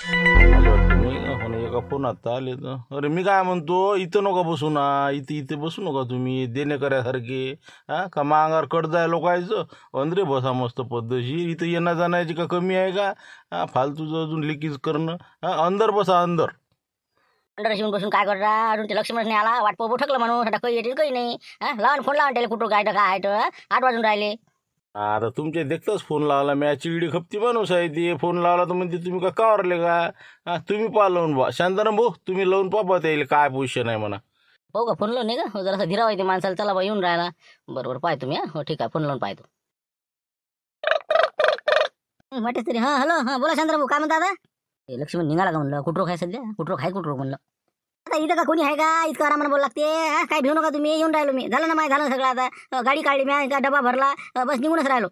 आले वाटतं नाही का पण एका फोन आता आले तर. अरे मी काय म्हणतो, इथं नका बसू ना, इथे इथे बसू नका तुम्ही देणेकऱ्यासारखे. हा का मांगावर कर्ज आहे लोकायचं. अंदरे बसा मस्त पद्धतशीर. इथं येणं जाण्याची का कमी आहे का? हा फालतूचं अजून लिकीज करणं. हा अंदर बसा अंदर. अंडर शिवून बसून काय करता अजून ते लक्ष्मण नाही आला वाट पाहू ठकलं म्हणून आता काही येतील काही नाही. हा लावून फोन लावून त्याला कुठं काय काय आहे तर 8 वाजून राहिले. आता तुमच्या देखताच फोन लावला मी, चिडी खपती माणूस आहे ती. फोन लावला तर म्हणते तुम्ही का कावरले का? हा तुम्ही पा लावून बा शांताराम भाऊ, तुम्ही लावून पाहा त्याला काय पोजिशन आहे म्हणा. हो का फोन लावून नाही का हो जरासा धीरा व्हायचे माणसाला चला बा येऊन राहिला. बरोबर पाय तुम्ही हो ठीक आहे फोन लावून पाहतो. वाटेच तरी हा हॅलो हा बोला शांताराम भाऊ काय म्हणता आता? ते लक्ष्मण निघाला का म्हणलं कुठं खाय सध्या कुठं खाय कुठं म्हणलं. आता इथं का कोणी आहे का इतकं आरामानं बोल लागते काय भिऊ नका तुम्ही येऊन राहिलो मी झालं ना माहिती झालं सगळं आता गाडी काढली मी इथं डबा भरला बस निघूनच राहिलो.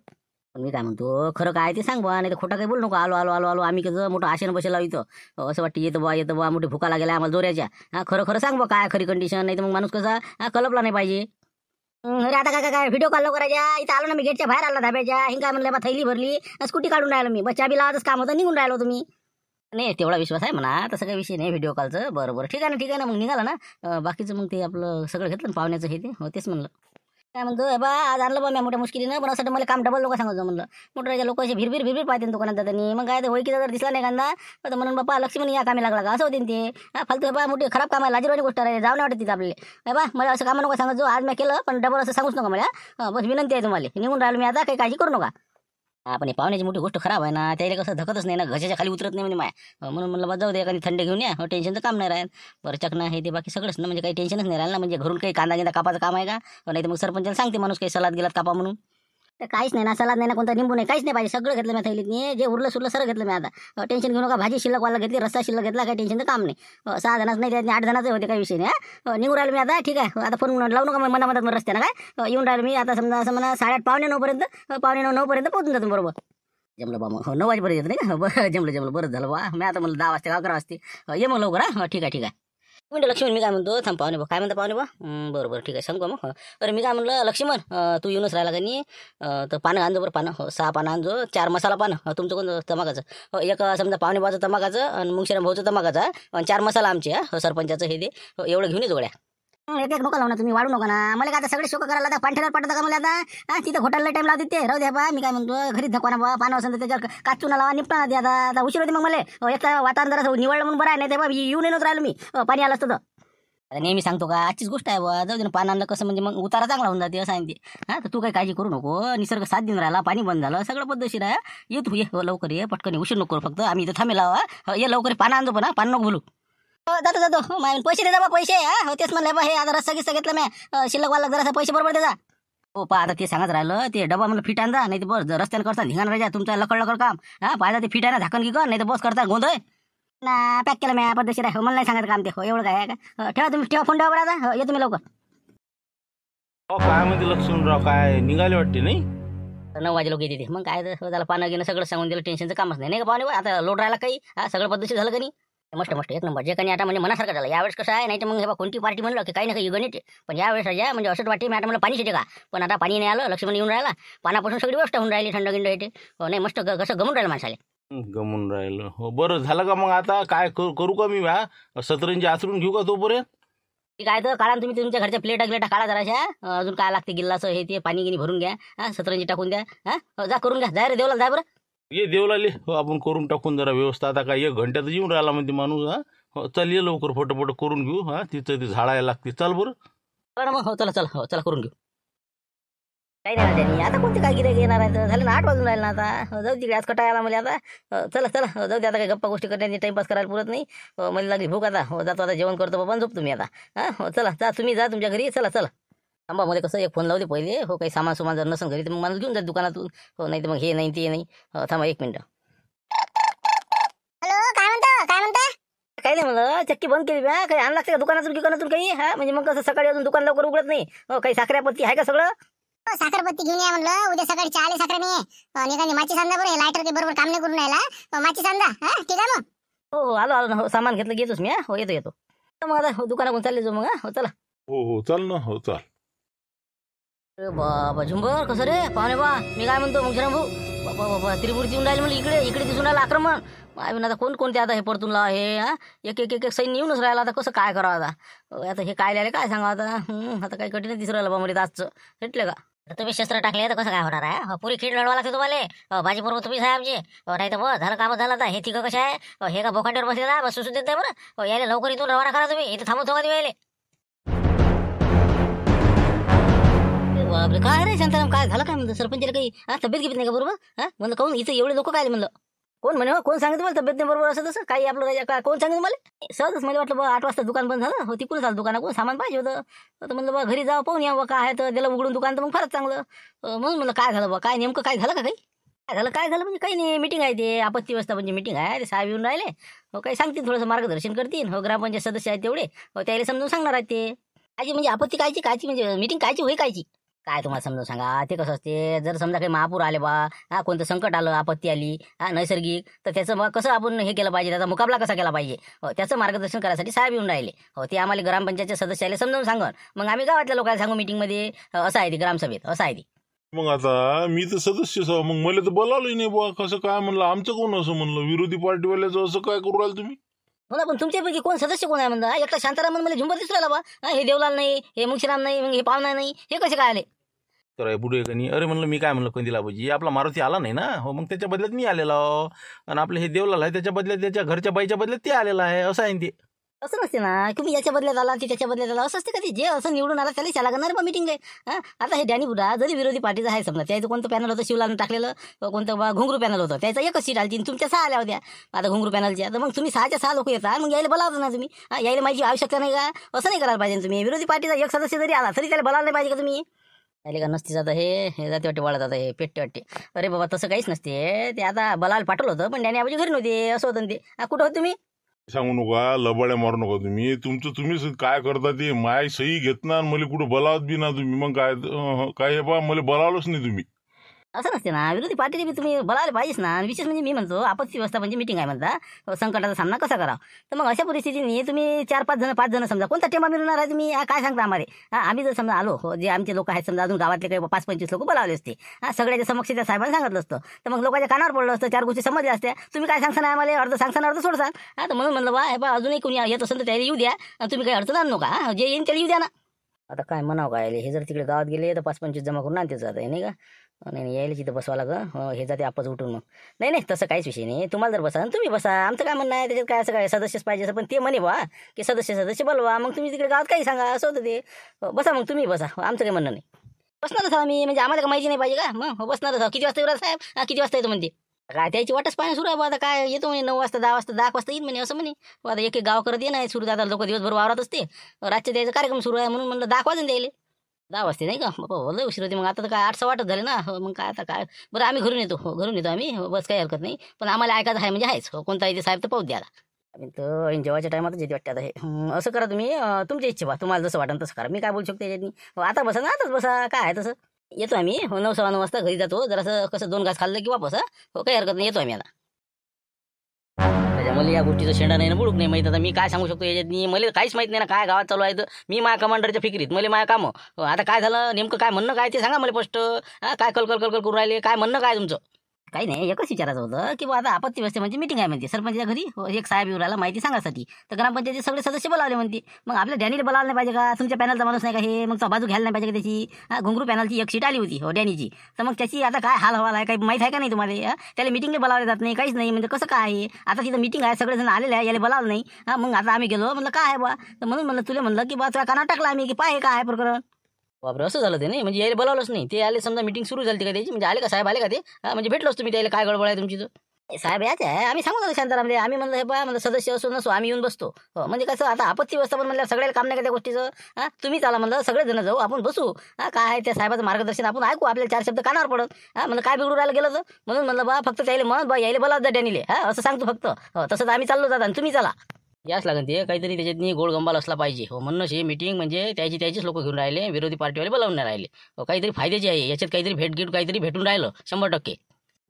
पण मी काय म्हणतो खरं काय ते सांग बा नाही तर खोटा काही बोलू नको आलो आलो आलो आलो आम्ही कसं मोठं आशेनं बसेला इथं असं वाटतं येतं बा मोठी भुका लागेला आम्हाला जोऱ्याच्या. हा खरं खरं सांग बा काय खरी कंडिशन नाही तर मग माणूस कसा कलपला नाही पाहिजे. अरे आता काय काय व्हिडिओ कॉल करायच्या इथं आलो ना मी गेटच्या बाहेर आला धाब्याच्या हिंग काय म्हणलं बा थैली भरली स्कूटी काढून राहिलो मी बस चाबी लावायचंच काम होतं निघून राहिलो तुम्ही. नाही तेवढा विश्वास आहे म्हणा तसं काही विषय नाही व्हिडिओ कॉलचं बरोबर ठीक आहे ना मग निघाला ना बाकीचं मग ते आपलं सगळं घेतलं ना पाहुण्याचं हे ते हो तेच म्हणलं. काय म्हणतो बा आज आणलं बा मी मोठ्या मुश्किलीनं पण असं मला काम डबल लोक सांगायचं म्हणलं मोठ्या लोक असे भिरभीर पाहते दुकानात त्यांनी मग काय ओळखीचा जर दिसला नाही कांदा तर म्हणून बापा लक्ष्मण या कामी लागला का असं होते ते. फालतू बा मोठी खराब काम आहे लाजीरवाणी गोष्ट आहे जाऊ नाही वाटत तिथं आपले बा मला असं काम नको सांगायचो आज मी केलं पण डबल असं सांगूच नका मला बस विनंती आहे तुम्हाला निघून राहिलो मी आता काही काळजी करू नका. आपण हे पाहुण्याची मोठी गोष्ट खराब आहे ना त्याला कसं धकतच नाही ना घशाच्या खाली उतरत नाही म्हणजे माय म्हणून म्हणलं बा जाऊ दे एखादी थंड घेऊन या टेन्शनचं काम नाही राहत बरं चकना हे ते बाकी सगळंच ना म्हणजे काही टेन्शनच नाही राहिलं ना म्हणजे घरून काही कांदा कापाचं काम आहे का नाही तर मग सरपंचाला सांगते माणूस काही सलाद गेलात कापा म्हणून. तर काहीच नाही ना सलाद नाही ना कोणता निंबू नाही काहीच नाही पाहिजे सगळं घेतलं मी थैलीत जे उरलं सुरलं सगळं घेतलं मी आता टेन्शन घेऊ नका भाजी शिल्लक वाला घेतली रस्सा शिल्लक घेतला काही टेन्शनचं काम नाही 6 जणांच नाही त्यात 8 जणांचे होते काही विषय नाही निघून राहिलो मी आता ठीक आहे आता फोन लावू नका मनामधात रस्त्यानं काय येऊन राहिलो मी आता समजा असं म्हणा 8:30 पावणे 9 पर्यंत पोहोचून जातो बरोबर. जमलं बा मग 9 वाजेपर्यंत येतं नाही का बरं जमलं बरंच झालं बा मी आता मला 10 वाजता 11 वाजते ये मग लवकर हा ठीक आहे म्हणजे लक्ष्मण मी काय म्हणतो थांब पाहुणे बा काय म्हणता पाहुणे बा बरं ठीक आहे सांगू मग अरे मी काय म्हणलं लक्ष्मण तू येऊनच राहिला का नाही तर पानं आणजो बरं पानं 6 पानं आणजो 4 मसाला पानं तुमचं कोण तमाकाचं एक समजा पाहुणे बाचं तमाकाचं आणि मुंगशीराम भाऊचं तमाकाचं आणि 4 मसाला आमचे सरपंचाचं हे दे एवढं घेऊन ये जोड्या. एक नका लावू ना तुम्ही वाढू नका ना मला काय आता सगळे शोक करायला आता पांठ्यावर पाठवता का मला आता तिथं घोटाळला टाइम लावते ते राहू द्या बा मी काय म्हणतो घरी धकवा ना बा पानं असेल तर त्याच्यावर काचून लावा निपटा द्या आता उशीर होते मग मला एक वातावरण जरा निवडलं म्हणून बरं आहे नाही ते बा येऊन येऊनच राहिलो मी पाणी आलं असतं तर. आता नेहमी सांगतो का आजचीच गोष्ट आहे बा जाऊ दे ना पानं आणलं कसं म्हणजे मग उतारा चांगला होऊन जाते असं आहे ते. तर तू काही काळजी करू नको निसर्ग 7 दिन राहिला पाणी बंद झालं सगळं पद्धतशीर आहे ये तू ये लवकर ये पटकन उशीर नको करू फक्त आम्ही इथं थांबे लावा ये लवकर पानं आणतो पण पानं नको बोलू. जातो पैसे दे बा पैसे हो तेच म्हणलं बा हे आता रस्ता गिस्सा घेतला मी शिल्लक वाला जरा पैसे बरोबर देजा. हो पा आता ते सांगत राहिलं ते डबा म्हणलं फिट आणजा नाही तर बस रस्त्यानं करता धिंगाण राजा तुमचा लकड काम पाहिजे ते फिट आहे ना झाकण की कर नाही तर बस करता गोंधळ ना पॅक केलं मी पद्धतशीर आहे मला नाही सांगत काम ते हो एवढं काय का ठेवा तुम्ही ठेवा फोन ठेवा बरं आता येतो मी लवकर. काय म्हणते लक्ष्मणराव काय निघाले वाटते नाही 9 वाजे लोक येते मग काय त्याला पानं घेणं सगळं सांगून दिलं टेन्शनचं कामच नाही का पाहुणे आता लोड राहिला काही सगळं पद्धतशीर झालं का नाही मस्त एक नंबर जे काही आता म्हणजे मनासारखं झालं यावेळेस कसं आहे नाही तर मग हे कोणती पार्टी म्हणलं की काही ना काही गणित पण यावेळेस राजा म्हणजे असंच वाटते मी आता मला पाणी शिटे का पण आता पाणी नाही आलं लक्ष्मण येऊन राहिला पानापासून सगळी व्यवस्था होऊन राहिली थंड गिंड येते नाही मस्त कसं गमून राहिलं माणसाले. गमून राहिलं हो बरं झालं का मग आता काय करू का मी सतरंजी आचरून घेऊ का तोपर्यंत. काय तर काढा तुम्ही तुमच्या घरच्या प्लेटा काढा जराशा अजून काय लागते गिल्लाचं हे ते पाणी गिनी भरून घ्या सतरंजी टाकून द्या जा करून घ्या जाय रे देवला जाय बरं ये देवलाले हो आपण करून टाकून जरा व्यवस्था आता काय 1 घंट्यात येऊन राहिला म्हणते माणूस हो चल ये लवकर फोटो करून घेऊ तिथं ते झाडायला लागते चल बरं मग हो चला करून घेऊ. काही नाही त्यांनी आता कोणते काय गिरे येणार आहे झाले ना 8 वाजून राहिले ना आता जाऊ तिकडे आज कटायला मला आता चला जाऊ दे आता काही गप्पा गोष्टी करण्याची टाइमपास करायला पुरत नाही मला लागली भूक आता हो जातो आता जेवण करतो बाबा झोप तुम्ही आता हो चला जा तुम्ही जा तुमच्या घरी चला थांबा मला कसं एक फोन लावते पहिले हो काही सामान जर नसेल घरी तर मग मला घेऊन जा दुकानातून हो नाही तर मग हे नाही ते नाही थांबा 1 मिनिट. हॅलो काय म्हणता काही नाही म्हणलं चक्की बंद केली काही आणलं लागते का दुकानातून काही म्हणजे मग कसं सकाळी अजून दुकान लवकर उघडत नाही हो काही साखऱ्यापत्ती आहे का सगळं साखरपत्ती घेऊन या म्हणलं उद्या सकाळी 4 साखर नाही एखादी माची सांगा बरं लायटर ते बरोबर काम नाही करून राहिला माची सांगा ठीक आहे मग हो आलो हो सामान घेतलं घेतोच मी हो येतो मग आता दुकानाकडून चालले जाऊ मग हो चला हो चल ना हो चल. बाबा झुंबर कसं रे पाहुणे बा मी काय म्हणतो मुंगशीराम भाऊ बाबा बाबा त्रिपुरीची येऊन राहिली म्हणजे इकडे इकडे दिसून राहिलं आक्रमण. आम्ही आता कोणते आता हे परतून लावा हे एक एक एक एक सैन्य येऊनच राहिला. आता कसं काय करावं आता हे काय लिहिले काय सांगा आता काही कठीणच दिसून राहिलं बा म्हणजे आजचं भेटले का. तुम्ही शस्त्र टाकले तर कसं काय होणार आहे. पुरी खीड लढवा लागते तुम्हाला. भाजी बरोबर तुम्ही आहे आमचे. नाही तर बस झालं काम झालं. आता हे तिघं कसे आहे हे का बोकांड्यावर बसलेला बस सुसून देत नाही बरं. यायला लवकर इथून रवाना करा तुम्ही. इथे थांबून ठेवा यायले. बापरे काय रे शांताराम काय झालं काय म्हणलं सरपंचाला काही तब्येत घेत नाही का बरोबर. म्हणलं काहून इथं एवढे लोक काय म्हणलं. कोण म्हणे कोण सांगितलं मला तब्येत नाही बरोबर असं तसं काही आपलं काय कोण सांगितलं मला. सहजच मला वाटलं बा 8 वाजता दुकान बंद झालं हो तिकडून झालं दुकान कोण सामान पाहिजे होतं. तर म्हणलं बा घरी जावं पाहून या बा काय आहे तर त्याला उघडून दुकान तर मग फारच चांगलं. म्हणून म्हणलं काय झालं बा काय नेमकं काय झालं का काही. काय झालं म्हणजे काही नाही मीटिंग आहे ते आपत्ती व्यवस्थापनची मीटिंग आहे. ते साहेब येऊन राहिले हो काही सांगतील थोडंसं मार्गदर्शन करतील हो ग्रामपंचायत सदस्य आहेत तेवढे हो त्याला समजून सांगणार आहेत ते. कायची म्हणजे आपत्ती कायची म्हणजे मीटिंग कायची होई कायची काय तुम्हाला समजून सांगा. ते कसं असते जर समजा काही महापूर आले बा कोणतं संकट आलं आपत्ती आली नैसर्गिक तर त्याचं मग कसं आपण हे केलं पाहिजे त्याचा मुकाबला कसा केला पाहिजे त्याचं मार्गदर्शन करायसाठी साहेब येऊन राहिले हो. ते आम्हाला ग्रामपंचायतच्या सदस्याला समजावून सांगन मग आम्ही गावातल्या लोकांना सांगू मीटिंगमध्ये असं आहे ते ग्रामसभेत असं आहे ते. मग आता मी तर सदस्य मग मला तर बोलावलं नाही बुवा कसं काय म्हणलं आमचं कोण असं म्हणलं विरोधी पार्टीवाल्याचं असं काय करू राहिलं तुम्ही. मला पण तुमच्यापैकी कोण सदस्य कोण आहे म्हणता एकटा शांताराम मला झुंबर दिसू राहिला बा. हे देवलाल नाही हे मुक्षराम नाही मग हे पावना नाही हे कसे काय आले. तर पुढे कनी अरे म्हणलं मी काय म्हणलं कंदिला बाजी आपला मारुती आला नाही ना हो मग त्याच्या बदल्यात मी आलेला हो. आणि आपलं हे देवलाल आहे त्याच्या बदल्यात त्याच्या घरच्या बाईच्या बदल्यात ते आलेला आहे असं आहे ते. असं नसते ना तुम्ही याच्या बदल्यात आला की त्याच्या बदल्यात आला असं असते का ते जे असं निवडून आला त्याला त्याला लागणार बा मीटिंग आहे. आता हे डॅनी बुडा जरी विरोधी पार्टीचा आहे समजा त्याचं कोणतं पॅनल होतं शिवलालनं टाकलेलं कोणतं बा घुंगरू पॅनल होतं त्याचा एकच सीट आली तुमच्या 6 आल्या होत्या आता घुंगरू पॅनलच्या. तर मग तुम्ही 6च्या 6 लोक येतात मग यायला बोलावता ना तुम्ही. यायला माझी आवश्यकता नाही का असं नाही करायला पाहिजे तुम्ही. विरोधी पार्टीचा एक सदस्य जरी आला तरी त्याला बोलावलं नाही पाहिजे का तुम्ही. यायला का नसते जातं हे जाते वाटते वाढत आता हे पेटते वाटते. अरे बाबा तसं काहीच नसते ते आता बलाल पाठवलं होतं पण डॅनी आबाजी घरी नव्हते असं होतं ते. कुठं होतं तुम्ही सांगू नका लबाड्या मारू नका तुम्ही तुमचं तुम्हीच काय करता ते माय सही घेत ना मला कुठं बोलावत बी ना तुम्ही. मग काय हे बा मला बोलावलंच नाही तुम्ही. असं नसते ना विरोधी पार्टीने बी तुम्ही बोलायला पाहिजेच ना. विशेष म्हणजे मी म्हणतो आपत्ती व्यवस्थापनची मीटिंग आहे म्हणता संकटाचा सामना कसा करावा. तर मग अशा परिस्थितीने तुम्ही 4-5 जण समजा कोणता टेंबा मिळणार आहे तुम्ही काय सांगता आम्हाला. आम्ही जर समजा आलो जे आमचे लोक आहेत समजा अजून गावातले काही 5-25 लोक बोलावले असते सगळ्याच्या समक्ष त्या साहेबांनी सांगितलं असतं तर मग लोकांच्या कानावर पडलं असतं 4 गोष्टी समजल्या असत्या. तुम्ही काय सांगता ना आम्हाला अर्ध सांगता अर्ध सोडसान. तर म्हणून म्हणलं बा हे बा अजूनही कोणी येत असेल तर त्याला येऊ द्या तुम्ही काही अडचण आणू नका जे येईन त्याला येऊ द्या ना. आता काय म्हणावं काय हे जर तिकडे गावात गेले तर 5-25 जमा करून आणते जात आहे नाही का. नाही यायला तिथं बसवा लागं हे जाते आपच उठून मग नाही तसं काहीच विषय नाही. तुम्हाला जर बसा तुम्ही बसा आमचं काय म्हणणं आहे त्याच्यात काय असं काय सदस्यच पाहिजे असं पण ते म्हणे बा की सदस्य बोलवा मग तुम्ही तिकडे गावात काही सांगा असं होतं ते. बसा मग तुम्ही बसा आमचं काही म्हणणं नाही. बसणारच आम्ही म्हणजे आम्हाला का माहिती नाही पाहिजे का मग बसणारच किती वाजता येऊ साहेब किती वाजता येतो म्हणते काय त्याची वाटच पाणी सुरू आहे बा. आता काय येतो म्हणे 9 वाजता 10 वाजता 10 वाजता येईल म्हणे असं म्हणे. आता एक गाव करत ये नाही सुरू आता लोक दिवसभर वावरात असते रातच्या द्यायचा कार्यक्रम सुरू आहे म्हणून म्हणलं 10 वाजून द्यायला 10 वाजते नाही का बाबा लय उशीर होते. मग आता तर काय 8 वाटत झाले ना मग काय आता काय बरं आम्ही घरून येतो आम्ही बस काही हरकत नाही. पण आम्हाला ऐकायचं आहे म्हणजे आहेच कोणता इथे साहेब तर पाहू द्या. आम्ही तर जेवायच्या टायमातच येते वाटते आता हे असं करा तुम्ही तुमची इच्छा बा तुम्हाला जसं वाटेल तसं करा. मी काय बोलू शकतो याच्यातनी आता बसा ना आताच बसा काय आहे तसं. येतो आम्ही 9-9:15 वाजता घरी जातो जरासं कसं 2 घास खाल्लं की वापस काही हरकत नाही येतो आम्ही आता. मला या गोष्टीचं शेंडा नाही ना बुडूक नाही माहिती. आता मी काय सांगू शकतो याच्यात मला काहीच माहित नाही ना काय गावात चालू आहे तर मी माझ्या कमांडरच्या फिक्रीत मला माझ्या कामं आता काय झालं नेमकं काय म्हणणं काय ते सांगा मला स्पष्ट. काय कल करू राहिले काय म्हणणं काय तुमचं. काही नाही एकच विचारायचं होतं की बा आता आपत्ती व्यवस्थेची मीटिंग आहे म्हणते सरपंचच्या घरी एक साहेब येऊन राहिला माहिती सांगासाठी तर ग्रामपंचायतीचे सगळे सदस्य बोलावले म्हणते. मग आपल्या डॅनीला बोलावलं नाही पाहिजे का तुमच्या पॅनलचा माणूस नाही का हे मग बाजू घ्यायला नाही पाहिजे का त्याची. घुंगरू पॅनलची एक सीट आली होती डॅनीची तर मग त्याची आता काय हाल हवाल आहे काही माहीत आहे का नाही तुम्हाला. त्याला मीटिंगला बोलावले जात नाही काहीच नाही म्हणजे कसं काय आहे. आता तिथं मीटिंग आहे सगळेजण आलेले आहे याला बोलावलं नाही. मग आता आम्ही गेलो म्हणलं काय आहे बा तर म्हणून म्हणलं तुला म्हणलं की बा तुला कानावर टाकला आम्ही की पाय काय आहे प्रकरण. बापरे असं झालं ते नाही म्हणजे यायला बोलावलंच नाही ते आले समजा मीटिंग सुरू झाली का त्याची म्हणजे आले का साहेब आले का ते म्हणजे भेटलोच तुम्ही त्याला काय गडबड आहे तुमची तर साहेब याच आहे आम्ही सांगू ना शांतारामले आम्ही म्हणलं हे बा म्हणलं सदस्य असो नसो आम्ही येऊन बसतो म्हणजे कसं आता आपत्ती व्यवस्थापन म्हणलं सगळ्याला काम नाही का त्या गोष्टीचं. तुम्ही चाला म्हणलं सगळेजण जाऊ आपण बसू काय आहे त्या साहेबाचं मार्गदर्शन आपण ऐकू आपल्याला 4 शब्द कानावर पडत म्हणलं काय बिघडू राहिलं गेलं तर म्हणून म्हणलं बा फक्त त्याला मग बा यायला बोलावत जा डॅनीले असं सांगतो फक्त तसंच आम्ही चाललो जात आणि तुम्ही चला याच लागेल ते काहीतरी त्याच्यात गोळ गंबाल असला पाहिजे म्हणून हे मीटिंग म्हणजे त्याचीच लोक घेऊन राहिले विरोधी पार्टीवाले बोलावून नाही राहिले काहीतरी फायद्याची आहे याच्यात काहीतरी भेट काहीतरी भेटून राहिलं 100%.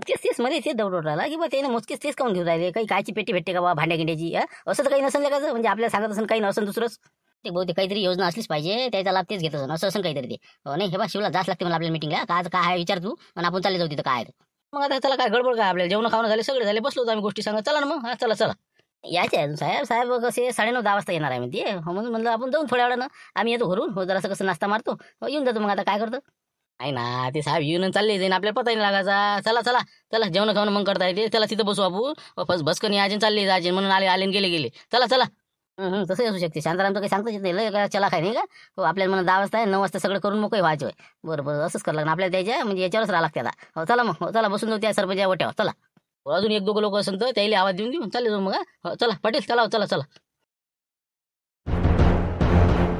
तेच मध्ये तेच दौड राहिला की बा त्याने मोजकेच तेच काऊन घेऊन राहिले काही कायची पेटी भेटते का बा भांड्या गिंड्याची असं तर काही नसेल का म्हणजे आपल्याला सांगत असेल काही नसेल दुसरंच ते बहुतेक काहीतरी योजना असलीच पाहिजे त्याचा लाभ तेच घेत असं असेल काहीतरी ते नाही हे बा शिवला जास्त लागते मला आपल्या मीटिंगला काय आहे विचार तू आणि आपण चालले जाऊ तिथं काय मग आता चला काय गडबड काय आपल्याला जेवण खावणं झाले सगळे झाले बसलो होतो आम्ही गोष्टी सांगत चला ना मग. हा चला चला यायचे आहे अजून साहेब. साहेब कसे 9:30-10 वाजता येणार आहे म्हणते. म्हणून म्हणलं आपण जाऊन थोड्या वेळानं आम्ही येतो घरून. हो जरासं कसं नाश्ता मारतो येऊन जातो. मग आता काय करतो नाही ना ते साहेब येऊन चालले जाईन आपल्याला पता नाही लागायचा. चला चला चला जेवण खावणं मग करता येते. चला तिथं बसू आपण. बस बसकन यायचे चालले जायचे म्हणून आले गेले गेले. चला चला तसंही असू शकते. शांतारामचं काही सांगताच येत नाही लय का चला काय नाही का. हो आपल्याला म्हणा 10 वाजता आहे 9 वाजता सगळं करून मोकळे व्हायचे होय. बरं बरं असंच करावं लागणार आपल्याला द्यायच्या म्हणजे याच्यावरच राहा लागते आता. हो चला मग हो चला बसून जाऊ त्या सरपंच वट्यावर चला. अजून 1-2 लोक असेल तर त्याला आवाज देऊन चालले जाऊ मग. हो चला पाटील चला चला चला.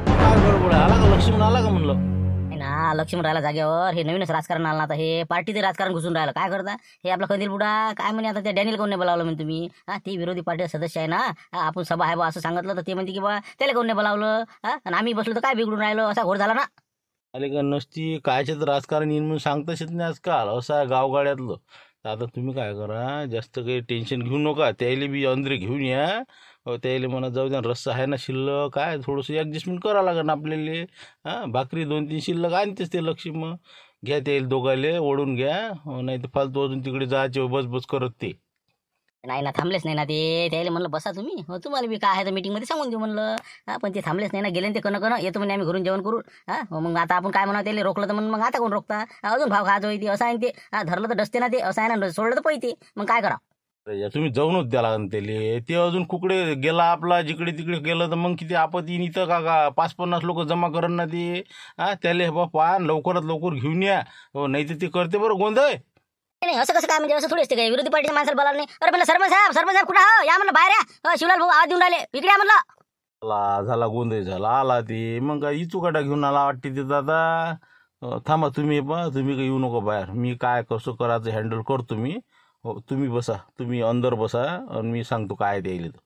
काय गडबड आहे? आला का लक्ष्मण आला का म्हणलं? नाही ना लक्ष्मण राहिला जागेवर. हे नवीनच राजकारण आलं ना आता. हे पार्टीचे राजकारण घुसून राहिलं. काय करता हे आपला कंदील बुडा काय म्हणे आता त्या डॅनियल कोण नाही बोलावलं म्हणे तुम्ही. हा ती विरोधी पार्टीचा सदस्य आहे ना. आपण सभा आहे बा असं सांगितलं तर ते म्हणते की बा त्याला कोण नाही बोलावलं. हा आणि आम्ही बसलो तर काय बिघडून राहिलो असा घोर झाला ना. आले का नसती कायच्यात राजकारण येईन म्हणून सांगताच येत नाही आजकाल. असं आहे गावगाड्यातलं. तर आता तुम्ही काय करा जास्त काही टेन्शन घेऊ नका. त्याला बी अंदरे घेऊन या. त्याला म्हणा जाऊ द्या रस्सा आहे ना शिल्लक काय थोडंसं ॲडजस्टमेंट करावं लागेल ना आपल्याला. हां भाकरी 2-3 शिल्लक आणतेच ते लक्ष्मी. घ्या त्याला दोघाले ओढून घ्या. नाही तर फालतू अजून तिकडे जायचे बस करत ते. नाही ना थांबलेच नाही ना ते. त्याला म्हणलं बसा तुम्ही. हो तुम्हाला बी काय आहे तर मीटिंगमध्ये सांगून देऊ म्हणलं. हा पण ते थांबलेच नाही ना. गेले ते कन येतो म्हणे आम्ही घरून जेवण करू. हा मग आता आपण काय म्हणा त्याला रोखलं तर म्हणून मग आता कोण रोखता. अजून भाव खायचं होती असं आहे ते. हा धरलं तर डसते ना ते असं आहे ना. सोडलं तर पैते मग काय करा. अरे तुम्ही जाऊनच द्या लागेल त्याला. ते अजून कुकडे गेला आपला जिकडे तिकडे गेलं तर मग किती आपत्ती येईन इथं का 5-50 लोक जमा करण ना ते. हा त्याला बापा लवकरात लवकर घेऊन या. हो नाही तर ते करते बरं गोंधळ. नाही असं कसं काय म्हणजे असं थोडी असते काय. विरोधी पार्टीच्या माणसाला बोलावलं नाही. अरे म्हणलं सरपंच साहेब कुठं हो या म्हणलं बाहेर या. शिवलाल भाऊ आवाज देऊन राहिले इकडे या म्हणलं. झाला गोंधळ झाला आला ते. मग काय इचुकाटा घेऊन आला वाटते ते दादा. थांबा तुम्ही तुम्ही काही येऊ नका बाहेर. मी काय कसं करायचं हँडल करतो मी. हो तुम्ही बसा. तुम्ही अंदर बसा आणि मी सांगतो काय द्यायला तर.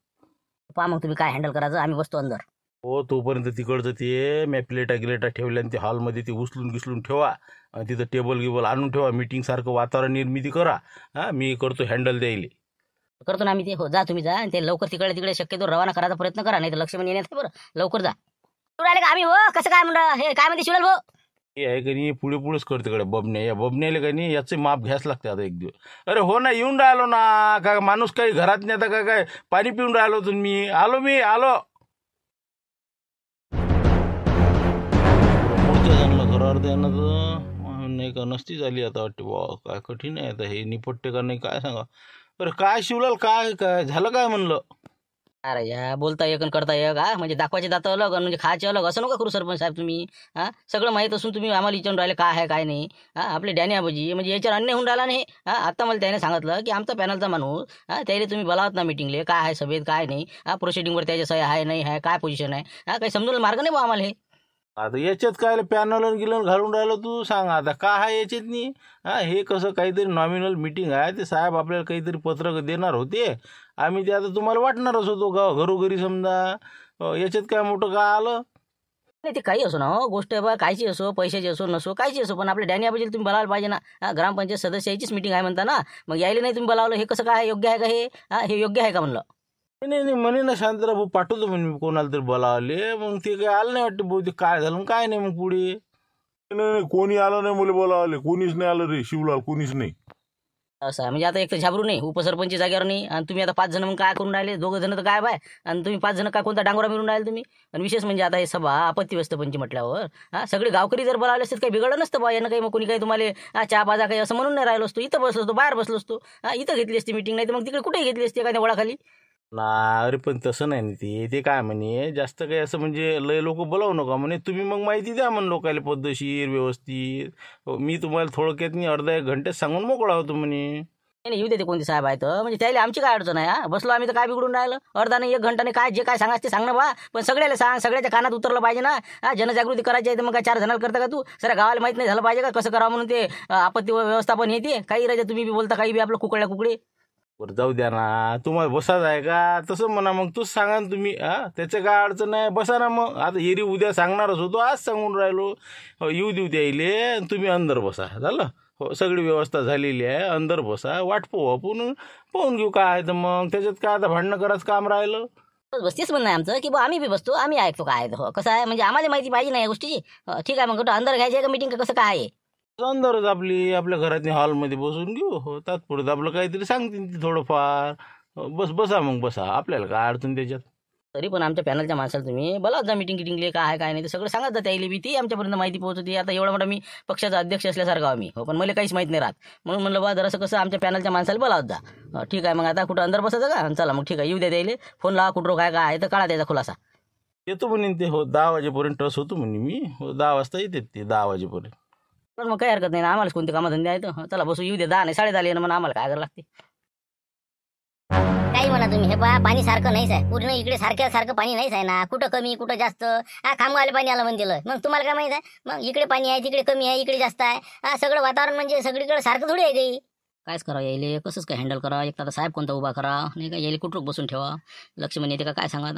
पहा मग तुम्ही काय हँडल करायचं आम्ही बसतो अंदर. हो तोपर्यंत तिकडचं ते मी प्लेटा ठेवल्या आणि ते हॉलमध्ये ते उचलून ठेवा. आणि तिथं टेबल आणून ठेवा. मीटिंगसारखं वातावरण निर्मिती करा. हां मी करतो हँडल द्यायला. करतो ना आम्ही ते. हो जा तुम्ही जा आणि ते लवकर तिकडे शक्यतो रवाना करायचा प्रयत्न करा. नाही तर लक्ष्मण येण्यात बरं लवकर जा. तू राहिले का आम्ही हो कसं काय म्हणलं हे काय म्हणते शिवलाल भाऊ. हे आहे का नाही पुढेच करते कडे बबण्या. या बबण्याला का नाही याचे माप घ्यायच लागते आता एक दिवस. अरे हो ना येऊन राहिलो ना. का माणूस काही घरात नाही आता काय पाणी पिऊन राहिलो तुम्ही. मी आलो. पुढच्या जणांना घरावर द्यायला तर नाही का नसती झाली आता वाटते. बा काय कठीण आहे आता हे निपटते का नाही काय सांगा. अरे काय शिवलाल काय झालं काय म्हणलं. अरे या बोलता एक आणि करता एक. हा म्हणजे दाखवायचे दात अलग आणि म्हणजे खायचे अलग असं नका करू सरपंच साहेब तुम्ही. हा सगळं माहीत असून तुम्ही आम्हाला विचारून राहिले काय आहे काय नाही. हा आपले डॅनी आबाजी म्हणजे याच्यावर अन्याय होऊन राहिला नाही. हा आता मला त्याने सांगितलं की आमचा पॅनलचा माणूस हा त्याला तुम्ही बोलावत ना मिटिंगले काय आहे सभेत काय नाही. हा प्रोसिडिंगवर त्याच्या सह्या आहे नाही आहे काय पोझिशन आहे. हा काही समजून मार्ग नाही बा आम्हाला हे. आता याच्यात काय पॅनल गिलन घालून राहिलं तू सांग आता काय आहे याच्यात नाही. हां हे कसं काहीतरी नॉमिनल मीटिंग आहे. ते साहेब आपल्याला काहीतरी पत्रक देणार होते. आम्ही ते आता तुम्हाला वाटणारच होतो घरोघरी समजा. याच्यात काय मोठं काय आलं नाही ते काही असो ना हो गोष्ट बा कायची असो पैशाची असो नसो कायची असो पण आपल्या डॅनी आबाजीला तुम्ही बोलायला पाहिजे ना. हा ग्रामपंचायत सदस्याचीच मीटिंग आहे म्हणता ना. मग यायला नाही तुम्ही बोलावलं हे कसं काय योग्य आहे का हे. हा हे योग्य आहे का म्हणलं. नाही म्हणे ना शांतराव भाऊ पाठवतो म्हणे मी कोणाला तरी बोलावले. मग ते काय आलं नाही वाटतं बहुतेक काय झालं काय नाही मग पुढे. नाही कोणी आलं नाही मुले बोलावले. कोणीच नाही आलं रे शिवलाल कोणीच नाही. असं आहे म्हणजे आता एक तर झाबरू नाही उपसरपंच जागेवर नाही आणि तुम्ही आता 5 जण मग काय करून राहिले 2 जण तर काय बाय आणि तुम्ही 5 जण काय कोणता डांगोरा मिळून राहिले तुम्ही. आणि विशेष म्हणजे आता हे सभा आपत्तीग्रस्त पंच म्हटल्यावर हा सगळे गावकरी जर बोलावले असते काही बिघडलं नसतं बा यानं काही. मग कोणी काही तुम्हाला चहा पाजा काही असं म्हणून नाही राहिलो असतो. इथं बसलो असतो बाहेर बसलो असतो. हा इथं घेतली असती मीटिंग नाही तर मग तिकडे कुठेही घेतली असते एखाद्या वळाखाली. ना अरे पण तसं नाही ना ते काय म्हणे जास्त काही असं म्हणजे लय लोक बोलावू नका म्हणे. तुम्ही मग माहिती द्या म्हणे लोकायला पद्धतशीर व्यवस्थित. मी तुम्हाला थोडक्यात नाही अर्धा 1 घंट्यात सांगून मोकळा होतो म्हणे. नाही येऊ देते कोणते साहेब आहेत म्हणजे त्याला आमची काय अडचण आहे. हा बसलो आम्ही तर काय बिघडून राहिलं. अर्धा नाही 1 घंटाने काय जे काय सांगायचं ते सांग ना बा. पण सगळ्याला सांग सगळ्याच्या कानात उतरलं पाहिजे ना. हा जनजागृती करायची आहे तर मग काय 4 जणांना करता का तू. सर गावाला माहित नाही झालं पाहिजे का कसं करावं म्हणून ते आपत्ती व्यवस्थापन येते काही राजा तुम्ही बी बोलता काही बी आपलं कुकड्या कुकडे. बरं जाऊ द्या ना. तुम्हाला बसायचं आहे का तसं म्हणा मग तूच सांगा ना तुम्ही. हां त्याचं काय अडचण आहे बसा ना मग. आता एरी उद्या सांगणारच होतो आज सांगून राहिलो. येऊ देऊ द्यायले तुम्ही अंदर बसा झालं. हो सगळी व्यवस्था झालेली आहे अंदर बसा. वाट पाहू आपण पाहून घेऊ काय आहे तर मग त्याच्यात काय आता भांडणं करायचं काम राहिलं. बस तेच म्हणणं आहे आमचं की बा आम्ही बी बसतो आम्ही ऐकतो काय आहे. हो कसं आहे म्हणजे आम्हाला माहिती पाहिजे नाही या गोष्टीची. ठीक आहे मग कुठं अंदर घ्यायची आहे का मीटिंग कसं काय आहे. अंदरच आपल्या घरातल्या हॉलमध्ये बसून घेऊ. हो, तात्पुरतं आपलं काहीतरी सांगतील ते थोडंफार. बसा मग बसा, आपल्याला काय अडचण त्याच्यात. तरी पण आमच्या पॅनलच्या माणसाला तुम्ही बोलावत जा मीटिंग गिटिंगले काय आहे काय नाही ते सगळं सांगत जा त्याला बी ती आमच्यापर्यंत माहिती पोहोचते. आता एवढा मोठा मी पक्षाचा अध्यक्ष असल्यासारखा आम्ही हो, पण मला काहीच माहीत नाही राहत म्हणून म्हणलं बा जरासं कसं आमच्या पॅनलच्या माणसाला बोलावत जा. ठीक आहे मग आता कुठं अंदर बसायचं का चला मग ठीक आहे येऊ द्या त्याला फोन लावा कुठं काय काय आहे तर काढा त्याचा खुलासा. येतो म्हणे ते. हो 10 वाजेपर्यंत टस होतो म्हणे मी. हो 10 वाजता येते ते 10 वाजेपर्यंत. पण मग काही हरकत नाही ना आम्हालाच कोणते कामधंदे आहेत चला बसू येऊ द्या 10 नाही 10:30 ना म्हणून आम्हाला काय करावं लागते. काही म्हणा तुम्ही हे पहा पाणी सारखं नाहीच आहे पूर्ण इकडे सारखं पाणी नाहीच आहे ना कुठं कमी कुठं जास्त. खामगावले पाणी आलं म्हणते मग तुम्हाला काय माहित आहे मग इकडे पाणी आहे तिकडे कमी आहे इकडे जास्त आहे. सगळं वातावरण म्हणजे सगळीकडे सारखं थोडी आहे काही. कायच करा यायले कसंच काय हँडल करा एक तर आता साहेब कोणता उभा करा नाही का यायला कुठं बसून ठेवा. लक्ष्मण येते का काय सांगा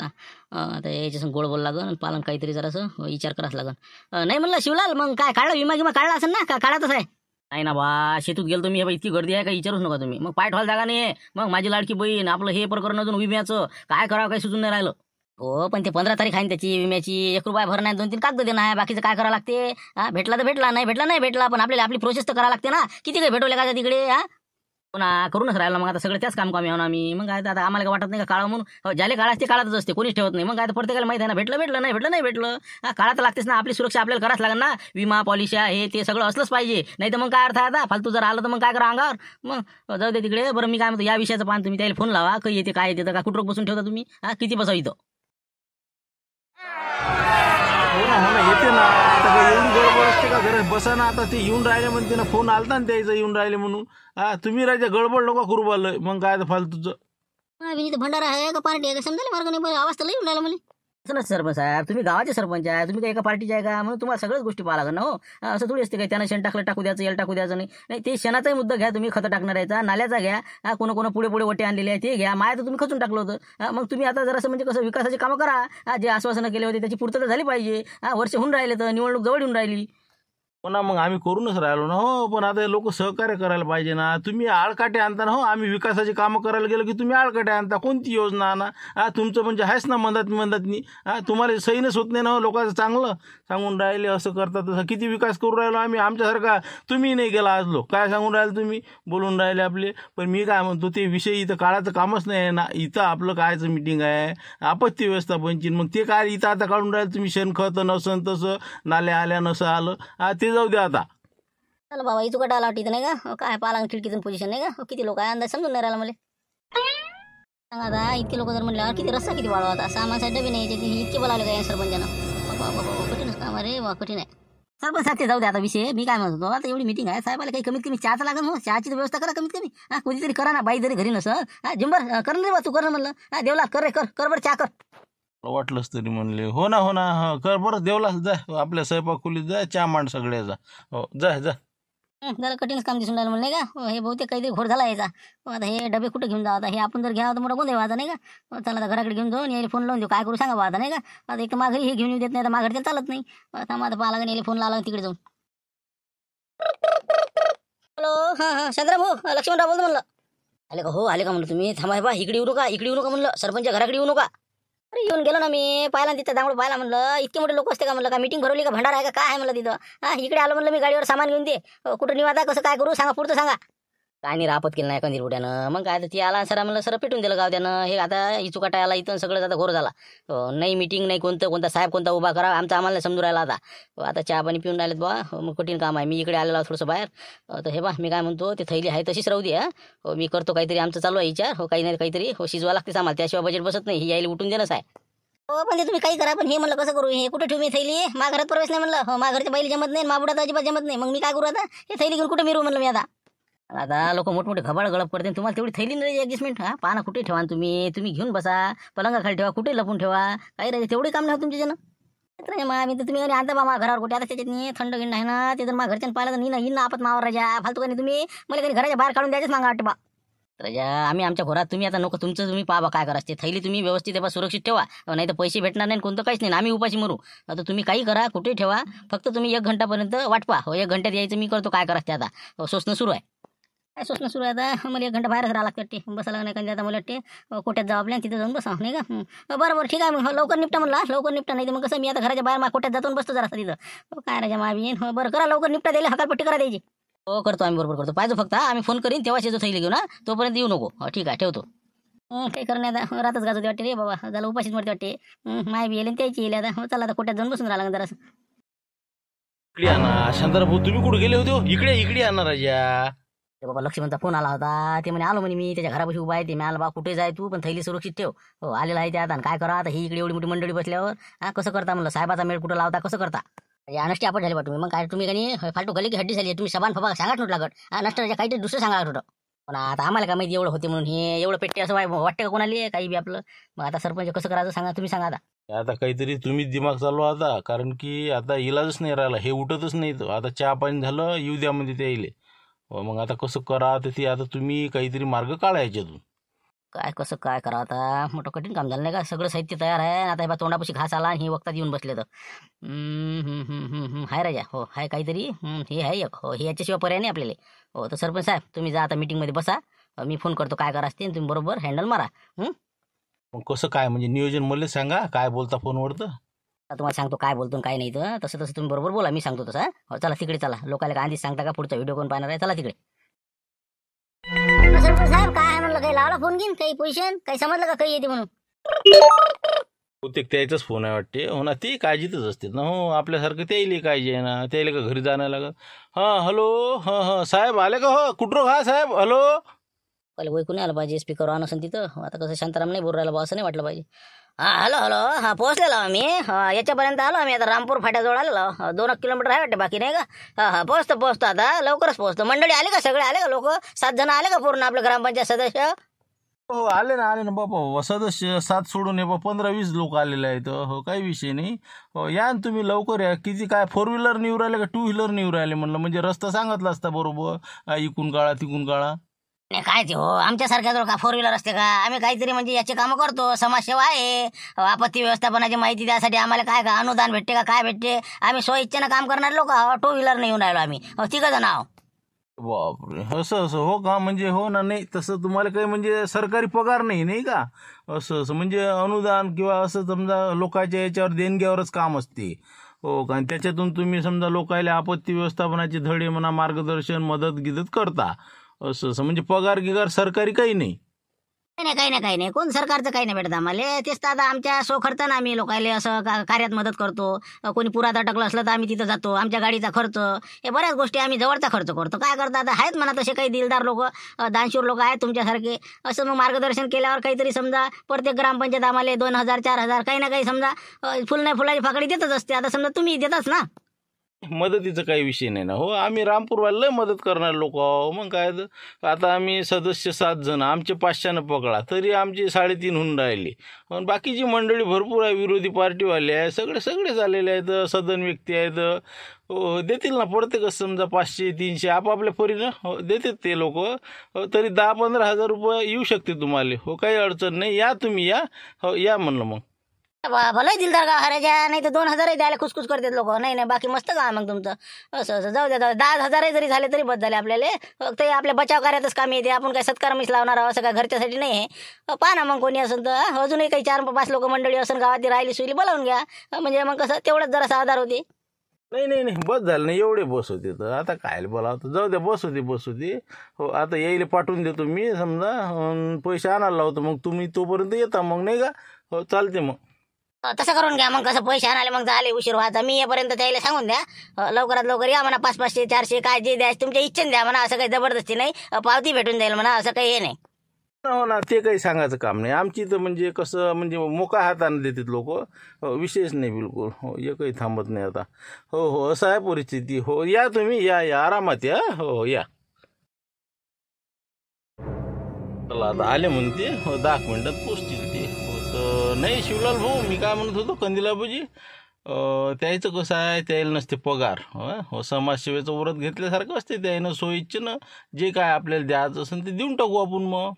आता याच्यासून गोड बोल लागन पालन काहीतरी जरासं विचार करावंच लागन. नाही म्हणलं शिवलाल मग काय काढा विमा गिमा काढला असेल ना का काढातच आहे. नाही ना बा शेतूत गेलो तुम्ही हे इतकी गर्दी आहे का विचारूच नका तुम्ही. मग पाय ठेवायला जागा नाही मग माझी लाडकी बहीण आपलं हे प्रकरण अजून विम्याचं काय करावं काही सुचून नाही राहिलं. हो पण ते 15 तारीख आहे त्याची विम्याची 1 रुपया भरणं आहे 2-3 कागद देणं आहे बाकीचं काय करावं लागते. भेटला तर भेटला नाही भेटला पण आपल्याला आपली प्रोसेस तर करावं लागते ना. किती काही भेटवले का तिकडे पुन्हा करूनच राहिलं मग आता सगळं त्याच काम कमी होणार आम्ही. मग काय आता आम्हाला काय वाटत नाही का काळा म्हणून ज्याला काळाच ते काळातच असते कोणीच ठेवत नाही. मग काय प्रत्येकाला माहिती आहे ना भेटलं नाही भेटलं काळात लागतेच ना. आपली सुरक्षा आपल्याला करावंच लागेल ना. विमा पॉलिसी हे ते सगळं असलंच पाहिजे नाही तर मग काय अर्थ आहे आता फालतू जर आलं तर मग काय करा अंगावर. मग जाऊ दे तिकडे. बरं मी काय म्हणतो या विषयाचं पान तुम्ही त्याला फोन लावा काही येते काय येते का कुठं बसून ठेवता तुम्ही किती बसाव इथं. हो ना येते ना. आता काय एवढी गडबड असते का घरात बसा ना. आता ते येऊन राहिले म्हणते ना फोन आलता ना त्याचं येऊन राहिले म्हणून. तुम्ही राहायचं गडबड नका करू बाल मग काय फालतूचं. विनीत भंडारा आहे का पार्टी आहे का समजायला मार्ग नाही आवाज तर लई येऊन राहिला मला. असं नसतं सरपंच साहेब तुम्ही गावाचे सरपंच आहे तुम्ही काही एका पार्टीचे आहे का म्हणून तुम्हाला सगळ्याच गोष्टी पाहा लागणार ना हो. असं थोडी असते काय त्यानं शेण टाकलं टाकू द्यायचं याला टाकू द्यायचं नाही ते शेणाचाही मुद्दा घ्या तुम्ही खतं टाकणार याचा नाल्याचा घ्या कोणा पुढे वटे आणलेले आहे ते घ्या माया तर तुम्ही खचून टाकलं होतं. मग तुम्ही आता जरासं म्हणजे कसं विकासाची कामं करा जे आश्वासनं केले होते त्याची पूर्तता झाली पाहिजे. वर्ष होऊन राहिले तर निवडणूक जवळ येऊन राहिली. पुन्हा मग आम्ही करूनच राहिलो ना हो. पण आता लोक सहकार्य करायला पाहिजे ना. तुम्ही आळकाटे आणता ना हो. आम्ही विकासाची कामं करायला गेलो की तुम्ही आळकाटे आणता. कोणती योजना आणा तुमचं म्हणजे आहेच ना मदतनी. तुम्हाला सहीनच होत नाही ना हो. लोकांचं चांगलं सांगून राहिले असं करता तसं किती विकास करू राहिलो आम्ही आमच्यासारखा. तुम्ही नाही गेला आज लोक काय सांगून राहिले तुम्ही बोलून राहिले आपले. पण मी काय म्हणतो ते विषय इथं काळाचं कामच नाही आहे ना. इथं आपलं कायचं मिटिंग आहे आपत्ती व्यवस्थापनची. मग ते काय इथं आता काढून राहिले तुम्ही शेणखत नसन तसं नाल्या आल्या नसं आलं ते जाऊ द्या आता. चला बाबा इथं कटा आला वाटतं नाही का काय पाला खिडकीतून पोझिशन नाही का किती लोक आहे अंदाज समजून नाही राहिला मला. सांगा आता इतके लोक जर म्हटल्यावर किती रस्ता किती वाढवा आता 6 माणसाचे डबे नाही याचे इतके बोलावले काय सरपंचानं. बाबा कठीणच काम अरे वा कठीण आहे. सरपंच साहेब जाऊ द्या आता विषय मी काय म्हणतो आता एवढी मिटिंग आहे साहेबाला काही कमीत कमी चहाचा लागेल हो. चहाची व्यवस्था करा कमीत कमी कोणीतरी करा ना बाई जरी घरी नसं जिंबर कर रे बा तू कर म्हणलं देवला कर रे कर बरं चहा कर. वाटलंच तरी म्हणले हो ना कर बरं देवला जा आपल्या स्वयंपाक खोलीत जा चहा मांड सगळ्याचा. हो जा जरा कठीणच काम दिसून राहिलं म्हणलं नाही का. हे बहुतेक काहीतरी घोर झाला याचा. आता हे डबे कुठे घेऊन जाऊ आता हे आपण जर घ्यावं तर मोठा गोंधळ व्हायचा नाही का. चला आता घराकडे घेऊन जाऊन यायला फोन लावून देऊ काय करू सांगा आता नाही का. आता एक तर माघारी हे घेऊन येऊ देत नाही तर माघारी चालत नाही. आता माझं पाहा लागेल यायला फोन लावला तिकडे जाऊन. हॅलो हां चंद्रा भाऊ लक्ष्मणराव बोलतो म्हणलं. आले का म्हणलं तुम्ही थांबा बा इकडे येऊ नका म्हणलं सरपंच घराकडे येऊ नका. अरे येऊन गेलो ना मी पाहिला तिथं दांगडू पाहिला म्हणलं इतके मोठे लोक असते का म्हणलं का मीटिंग भरवली का भंडारा आहे का काय आहे म्हणलं तिथं. इकडे आलो म्हणलं मी गाडीवर सामान घेऊन दे कुठं निवादा कसं काय करू सांगा पुढचं सांगा. काय नाही रापत केलं नाही कंदील उड्यानं मग काय ती आला सर म्हणलं सर पेटून दिलं गाव त्यानं. हे आता इचुकाटा आला इथं सगळं आता घोर झाला. नाही मीटिंग नाही कोणता साहेब कोणता उभा करा आमचा आम्हाला समजून राहिला आता चहा पाणी पिऊन राहिलेत बा. मग कठीण काम आहे मी इकडे आलेलो थोडंसं बाहेर. तर हे बा मी काय म्हणतो ते थैली आहे तशीच राहू दे मी करतो काहीतरी आमचं चालू आहे विचार काही नाही काहीतरी शिजवा लागतेच आम्हाला त्याशिवाय बजेट बसत नाही ही यायला उठून देणंच आहे. हो पण ते तुम्ही काही करा पण हे म्हणलं कसं करू हे कुठे ठेवू मी थैली मा घरात प्रवेश नाही म्हणलं हो घरच्या बाईला जमत नाही माबुडात अजिबात जमत नाही. मग मी काय करू आता हे थैली घेऊन कुठे मिरू म्हणलं मी आता लोक मोठमोठे घबाड गळप करते तुम्हाला तेवढी थैली नाही ॲडजस्टमेंट पाना कुठे ठेवा तुम्ही घेऊन बसा पलंगाखाली ठेवा कुठे लपून ठेवा काही राहायचं तेवढे काम नाही तुमच्या जण. मी तर तुम्ही आणता बा घरावर कुठे आता त्याच्यात थंड गिंड आहे ना ते जर माझ्या घरच्यानं पाहिलं तर ना आपत मावर राजा फालतू का नाही तुम्ही मला काही घराच्या बाहेर काढून द्यायचंच मागा वाटतं बा. राजा आम्ही आमच्या घरात तुम्ही आता नको तुमचं तुम्ही पाहा काय करायचं थैली तुम्ही व्यवस्थित सुरक्षित ठेवा नाही तर पैसे भेटणार नाही कोणतं काहीच नाही आम्ही उपाशी मरू. आता तुम्ही काही करा कुठे ठेवा फक्त तुम्ही 1 घंटापर्यंत वाट पहा 1 घंट्यात यायचं मी करतो काय करायचं आता सोसणं सुरू आहे. काय सोचणं सुरू आहे आता. मला 1 घंटा बाहेरच राहा लागतं वाटते. बसायला नाही का आता मला वाटते कोट्यात जावं आपल्या तिथं जाऊन बसा नाही का. बरं ठीक आहे मग. लवकर निपटा म्हणला. लवकर निपटा नाही तर मग कसं मी आता घराच्या बाहेर कोट्यात जातो बसतो जरा तिथं. काय राजा मावी बरं करा लवकर निपटा द्यायला हकालपट्टी करा द्यायची. हो करतो आम्ही बरोबर करतो. पाहिजे फक्त आम्ही फोन करीन तेव्हाच येतो थैली घेऊन. तोपर्यंत येऊ नको. ठीक आहे ठेवतो. काही करणे आता रातच गाजवते वाटते रे बाबा. झालं उपाशीच मरते वाटते. माय बी येईल त्याची येईल आता. चला आता कोट्यात जाऊन बसून राहिला जरा. इकडे आणा शांताराम भाऊ, तुम्ही कुठे गेले होते हो? इकडे इकडे आणा राजा. बाबा लक्ष्मणचा फोन आला होता. ते म्हणे आलो म्हणे मी त्याच्या घरापाशी उभा आहे. ते मी आला बा कुठे जाय तू पण थैली सुरक्षित ठेव. हो आलेला आहे त्यात. आणि काय करा आता ही इकडे एवढी मोठी मंडळी बसल्यावर कसं करता म्हणलं. साहेबाचा मेळ कुठं लावता कसं करता. अनष्टी आपण झाली बा तुम्ही. मग काय तुम्ही काही फालतू गली की हड्डी झाली तुम्ही. सबान फबा सांगाच नव्हतं लागत. नष्ट काहीतरी दुसरं सांगा होतं. पण आता आम्हाला काय माहिती एवढं होते म्हणून. हे एवढं पेट्टे असं वाटतं का कोणाला काही बी आपलं. मग आता सरपंच कसं करायचं सांगा तुम्ही सांगा आता. आता काहीतरी तुम्हीच दिमाग चालवा आता, कारण की आता इलाजच नाही राहिला. हे उठतच नाही. तर आता चहा पाणी झालं येऊ द्या म्हणजे ते येईल. मग आता कसं करा तर ते आता तुम्ही काहीतरी मार्ग काढा याच्यातून. काय कसं काय करा आता. मोठं कठीण काम झालं नाही का. सगळं साहित्य तयार आहे. आता हे बा तोंडापाशी घास आला आणि हे वक्तात येऊन बसले तर. हाय राजा. हो हाय काहीतरी. हे आहे एक. हो हे याच्याशिवाय पर्याय नाही आपल्याला. हो तर सरपंच साहेब तुम्ही जा आता मीटिंगमध्ये बसा. मी फोन करतो काय करा असते तुम्ही बरोबर हँडल मारा. मग कसं काय म्हणजे नियोजन मला सांगा काय बोलता फोनवर तर. तुम्हाला सांगतो काय बोलतो काय नाही तर. तसं तसं तुम्ही बरोबर बोला. मी सांगतो तसं. हो चला तिकडे चला. लोकांना आधीच सांगता का पुढचा व्हिडिओ कोण पाहणार आहे. चला तिकडे. सरपंच साहेब काय आहे म्हणलं. काही लावला फोन घेईन काही पोझिशन काही समजलं का काही येते म्हणून. बहुतेक त्याचाच फोन आहे वाटते. हो ना ती काळजीतच असते ना. हो आपल्यासारखं त्याला काळजी आहे ना. त्याला का घरी जाणं लागत. हां हॅलो हां साहेब आले का. हो कुठं खा साहेब. हॅलो. पहिले वय कोणी आलं पाहिजे. स्पीकर ऑन असेल तिथं. आता कसं शांताराम नाही बोल राहिला बा असं नाही वाटलं पाहिजे. हॅलो हॅलो पोहोचलेलो आम्ही. याच्यापर्यंत आलो आम्ही. आता रामपूर फाट्याजवळ आलेलो. 2 किलोमीटर आहे वाटते बाकी नाही का. पोहोचतो आता लवकरच पोहोचतो. मंडळी आले का सगळे आले का लोक 7 जण आले का पूर्ण आपलं ग्रामपंचायत सदस्य. हो आले ना बाबा. सदस्य 7 सोडून 15-20 लोक आलेले आहेत. हो काही विषय नाही. हो या ना तुम्ही लवकर या. किती काय 4 व्हीलर निवड राहिले का 2 व्हीलर निवड राहिले म्हणलं. म्हणजे रस्ता सांगितला असता बरोबर. इकून काळा तिकून काळा. नाही काय ते हो आमच्यासारख्या जवळ का 4 व्हीलर असते का. आम्ही काहीतरी म्हणजे याचे कामं करतो. समाजसेवा आहे. आपत्ती व्यवस्थापनाची माहिती द्यासाठी आम्हाला काय का अनुदान भेटते का काय भेटते. आम्ही स्वइच्छेनं काम करणारे लोक 2 व्हीलर येऊन राहिलो आम्ही. 3 जण आहो. बापरे असं हो का. म्हणजे हो ना. नाही तसं तुम्हाला काही म्हणजे सरकारी पगार नाही का. असं म्हणजे अनुदान किंवा असं समजा लोकांच्या याच्यावर देणग्यावरच काम असते. हो का. आणि त्याच्यातून तुम्ही समजा लोकायला आपत्ती व्यवस्थापनाचे धडे म्हणा मार्गदर्शन मदत गिदत करता. असं म्हणजे पगार गिगार सरकारी काही नाही. काही नाही कोण सरकारचं काही नाही भेटत आम्हाला. तेच तर आता आमच्या स्वखर्चानं आम्ही लोकायला असं कार्यात मदत करतो. कोणी पुरात अटकलं असलं तर आम्ही तिथं जातो. आमच्या गाडीचा खर्च हे बऱ्याच गोष्टी आम्ही जवळचा खर्च करतो. काय करता आता आहेत म्हणा तसे काही दिलदार लोक दानशूर लोक आहेत तुमच्यासारखे. असं मग मार्गदर्शन केल्यावर काहीतरी समजा प्रत्येक ग्रामपंचायत आम्हाला 2,000-4,000 काही ना काही समजा फुल नाही फुलाची फाकडी देतच असते. आता समजा तुम्ही देताच ना. मदतीचा काही विषय नाही ना. हो आम्ही रामपूरवाला लय मदत करणारे लोक आहो. मग काय तर आता आम्ही सदस्य 7 जण. आमचे 500 पकडा तरी आमची 3.5 होऊन राहिली. पण बाकीची मंडळी भरपूर आहे. विरोधी पार्टीवाले आहे सगळे आलेले आहेत. सदन व्यक्ती आहेत. हो देतील ना प्रत्येकच समजा 500-300 आपापल्या परीनं हो देतात ते लोक. तरी 10-15 हजार रुपये येऊ शकते तुम्हाला. हो काही अडचण नाही. या तुम्ही या. हो या म्हणलं मग. भलं दिलदार का हरायच्या. नाही तर 2,000 द्यायला खुसखुस करतात लोक. नाही बाकी मस्त का मग तुमचं. असं जाऊ द्या 10,000 जरी झाले तरी बस झाले आपल्याला. फक्त आपल्या बचाव कार्यातच काम येते. आपण काय सत्कारमीच लावणार आहोत असं काय घरच्यासाठी नाही आहे. पहा ना मग कोणी असेल तर अजूनही काही 4-5 लोक मंडळी असेल गावात राहिली सुईली बोलावून घ्या. म्हणजे मग कसं तेवढंच जरा आधार होते. नाही बस झालं नाही. एवढे बस होते तर आता काय बोलावं. जाऊ द्या बस होती. हो आता यायला पाठवून देतो मी समजा. पैसे आणायला लावतो मग तुम्ही तोपर्यंत येता मग नाही का. हो चालते मग. तसं करून घ्या मग. कसं पैसे आणाले मग झाले उशीर व्हायचा. मी येपर्यंत त्याला सांगून द्या लवकरात लवकर या म्हणा. 500-400 काय जे द्यायचं तुमच्या इच्छेने द्या म्हणा. असं काही जबरदस्ती नाही. पावती भेटून जाईल म्हणा. असं काही हे नाही. हो ना ते काही सांगायचं काम नाही. आमची तर म्हणजे कसं म्हणजे मोका हाताने देतात लोक. विशेष नाही बिलकुल. हो एकही थांबत नाही आता. हो असं आहे परिस्थिती. हो या तुम्ही या आरामात या. हो या. चला आता आले म्हणते. हो 10 मिनिटात पोचतील ते. तर नाही शिवलाल भाऊ मी काय म्हणत होतो कंदिलाबाजी. त्याचं कसं आहे त्याला नसते पगार. हो समाजसेवेचं व्रत घेतल्यासारखं असते. त्यानं सोयीच्छेनं जे काय आपल्याला द्यायचं असेल ते देऊन टाकू आपण मग.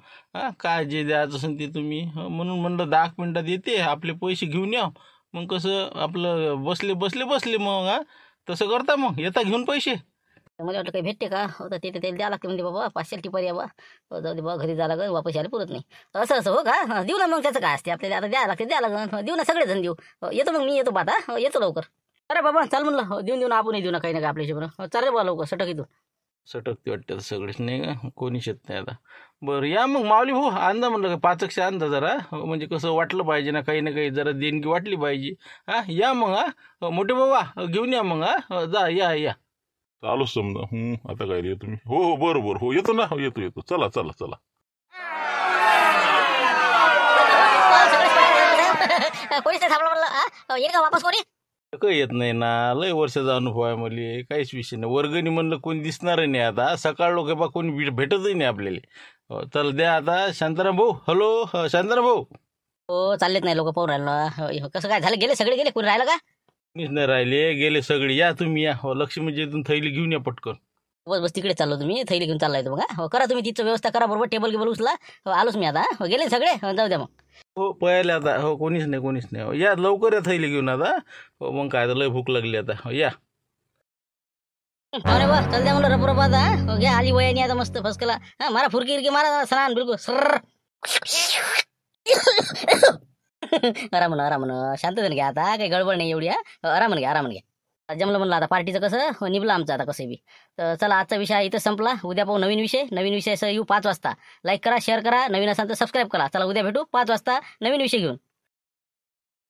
काय जे द्यायचं असेल ते तुम्ही. म्हणून म्हणलं 10 मिनिटात येते आपले पैसे घेऊन या. मग कसं आपलं बसले मग. तसं करता मग येता घेऊन पैसे. मला वाटलं काही भेटते का तर तिथे त्याला द्यावं लागते म्हणजे बाबा 500 टिपारी आहे बा जाऊ दे बाबा घरी जा लागेल वापस यायला पुरत नाही असं असं हो का देऊ ना मग त्याचं काय असते आपल्याला आता द्यावं लागते द्या लागेल देऊ ना सगळेजण देऊ येतो मग मी येतो पाहता येतो लवकर अरे बाबा चाल म्हणलं देऊन आपण देऊ ना काही ना काही आपल्या हिशोबानं चाल रे बा लवकर सटक इथून सटकते वाटतं सगळेच नाही का कोणीच येत नाही आता बरं या मग माऊली भाऊ आणजा म्हणलं का 500 आणजा जरा म्हणजे कसं वाटलं पाहिजे ना काही जरा देणगी वाटली पाहिजे हा या मग हा मोठे बाबा घेऊन या मग हा जा या चालूच समजा आता काय रे तुम्ही हो बरोबर हो येतो ना येतो चला कोणीच नाही थांबलं म्हणलं येईल का वापस कोणी काही येत नाही ना लय वर्षाचा अनुभव आहे मला काहीच विषय नाही वर्गणी म्हणलं कोणी दिसणार नाही आता सकाळ लोक बा कोणी भेटतही नाही आपल्याला चल द्या आता शांताराम भाऊ हॅलो शांताराम भाऊ हो चाललेत नाही लोक पाहून राहिलं कसं काय झालं गेले सगळे गेले कोणी राहिलं का कोणीच नाही राहिले गेले सगळे या तुम्ही या लक्ष्मीच्या इथून थैली घेऊन या पटकन बस तिकडे चाललो तुम्ही थैली घेऊन चाललाय तर मग करा तुम्ही तिथं व्यवस्था करा बरोबर टेबल उचला आलोच मी आता गेले सगळे जाऊ द्या मग हो पहिले आता हो कोणीच नाही या लवकर या थैली घेऊन आता हो मग काय तर लय भूक लागली आता हो या अरे वा चल द्या म्हणलं रबर आता घ्या आली वयानी आता मस्त फसकला हा मारा फुरकी गिरकी मारा सणान बिलकुल सर आराम शांत घ्या आता काही गडबड नाही एवढी आराम घ्या जमलं म्हणलं आता पार्टीचं कसं निभलं आमचं आता कसं बी तर चला आजचा विषय इथं संपला उद्या पाहू नवीन विषय येऊ 5 वाजता लाईक करा शेअर करा नवीन असाल तर सबस्क्राईब करा चला उद्या भेटू 5 वाजता नवीन विषय घेऊन